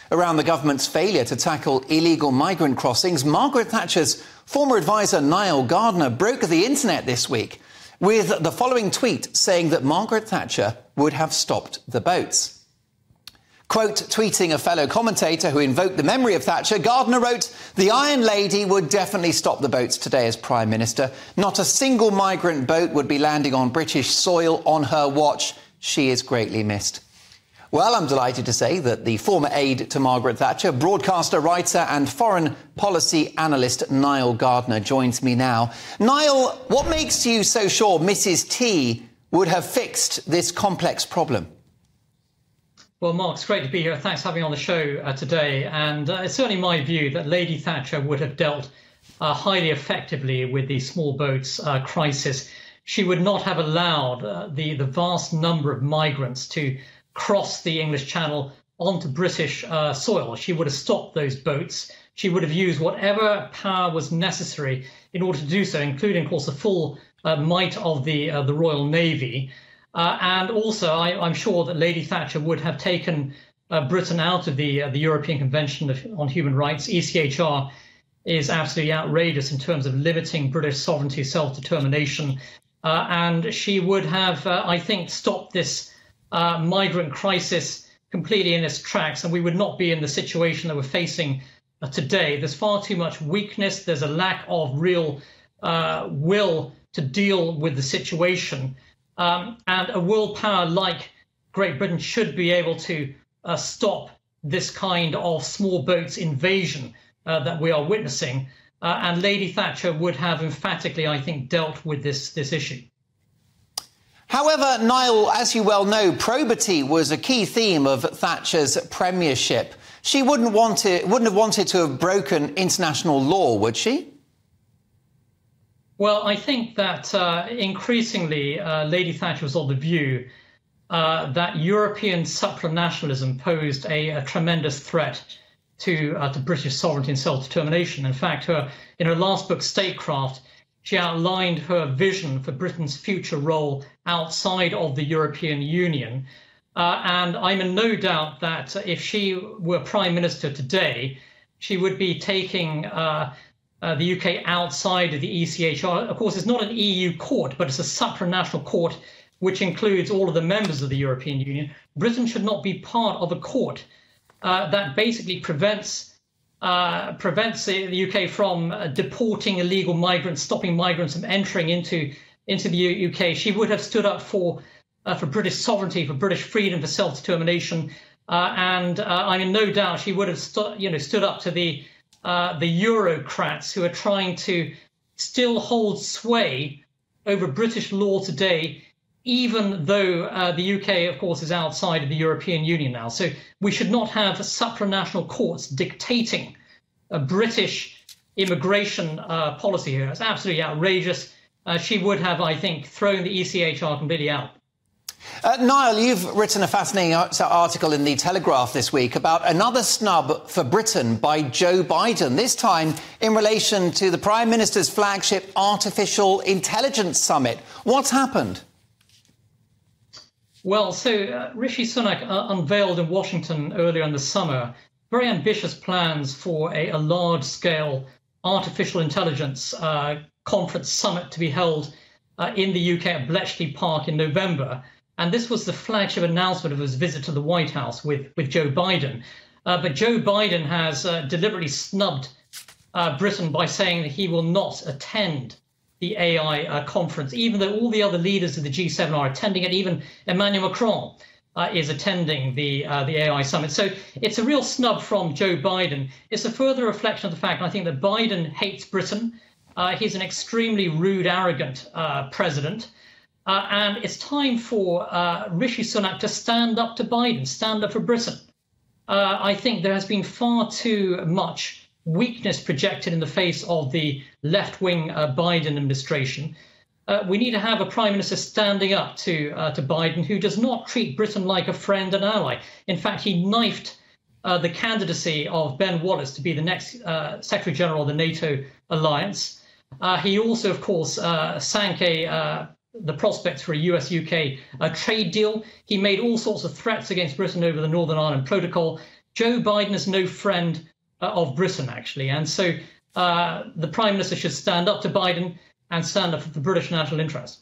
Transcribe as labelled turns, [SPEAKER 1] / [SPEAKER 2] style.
[SPEAKER 1] Around the government's failure to tackle illegal migrant crossings, Margaret Thatcher's former advisor Nile Gardiner broke the internet this week with the following tweet saying that Margaret Thatcher would have stopped the boats. Quote, tweeting a fellow commentator who invoked the memory of Thatcher, Gardiner wrote, "The Iron Lady would definitely stop the boats today as Prime Minister. Not a single migrant boat would be landing on British soil on her watch. She is greatly missed." Well, I'm delighted to say that the former aide to Margaret Thatcher, broadcaster, writer and foreign policy analyst Nile Gardiner joins me now. Nile, what makes you so sure Mrs T would have fixed this complex problem?
[SPEAKER 2] Well, Mark, it's great to be here. Thanks for having me on the show today. And it's certainly my view that Lady Thatcher would have dealt highly effectively with the small boats crisis. She would not have allowed the vast number of migrants to cross the English Channel onto British soil. She would have stopped those boats. She would have used whatever power was necessary in order to do so, including, of course, the full might of the Royal Navy. And also, I'm sure that Lady Thatcher would have taken Britain out of the European Convention on Human Rights. ECHR is absolutely outrageous in terms of limiting British sovereignty, self-determination. And she would have, I think, stopped this migrant crisis completely in its tracks, and we would not be in the situation that we're facing today. There's far too much weakness. There's a lack of real will to deal with the situation. And a world power like Great Britain should be able to stop this kind of small boats invasion that we are witnessing. And Lady Thatcher would have emphatically, I think, dealt with this issue.
[SPEAKER 1] However, Niall, as you well know, probity was a key theme of Thatcher's premiership. She wouldn't have wanted to have broken international law, would she?
[SPEAKER 2] Well, I think that increasingly Lady Thatcher was of the view that European supranationalism posed a tremendous threat to British sovereignty and self-determination. In fact, in her last book, Statecraft, she outlined her vision for Britain's future role outside of the European Union. And I'm in no doubt that if she were Prime Minister today, she would be taking the UK outside of the ECHR. Of course, it's not an EU court, but it's a supranational court which includes all of the members of the European Union. Britain should not be part of a court that basically prevents the UK from deporting illegal migrants, stopping migrants from entering into the UK. She would have stood up for British sovereignty, for British freedom, for self-determination, and I'm in no doubt she would have stood up to the Eurocrats who are trying to still hold sway over British law today, even though the UK, of course, is outside of the European Union now. So we should not have supranational courts dictating a British immigration policy here. It's absolutely outrageous. She would have, I think, thrown the ECHR completely out.
[SPEAKER 1] Niall, you've written a fascinating article in The Telegraph this week about another snub for Britain by Joe Biden, this time in relation to the Prime Minister's flagship Artificial Intelligence Summit. What's happened? Well,
[SPEAKER 2] so Rishi Sunak unveiled in Washington earlier in the summer very ambitious plans for a large-scale artificial intelligence conference summit to be held in the UK at Bletchley Park in November. And this was the flagship announcement of his visit to the White House with Joe Biden. But Joe Biden has deliberately snubbed Britain by saying that he will not attend the AI conference, even though all the other leaders of the G7 are attending it. Even Emmanuel Macron is attending the AI summit. So it's a real snub from Joe Biden. It's a further reflection of the fact, I think, that Biden hates Britain. He's an extremely rude, arrogant president. And it's time for Rishi Sunak to stand up to Biden, stand up for Britain. I think there has been far too much weakness projected in the face of the left-wing Biden administration. We need to have a Prime Minister standing up to Biden, who does not treat Britain like a friend and ally. In fact, he knifed the candidacy of Ben Wallace to be the next Secretary General of the NATO alliance. He also, of course, sank the prospects for a US-UK trade deal. He made all sorts of threats against Britain over the Northern Ireland Protocol. Joe Biden is no friend of Britain, actually. And so the Prime Minister should stand up to Biden and stand up for the British national interest.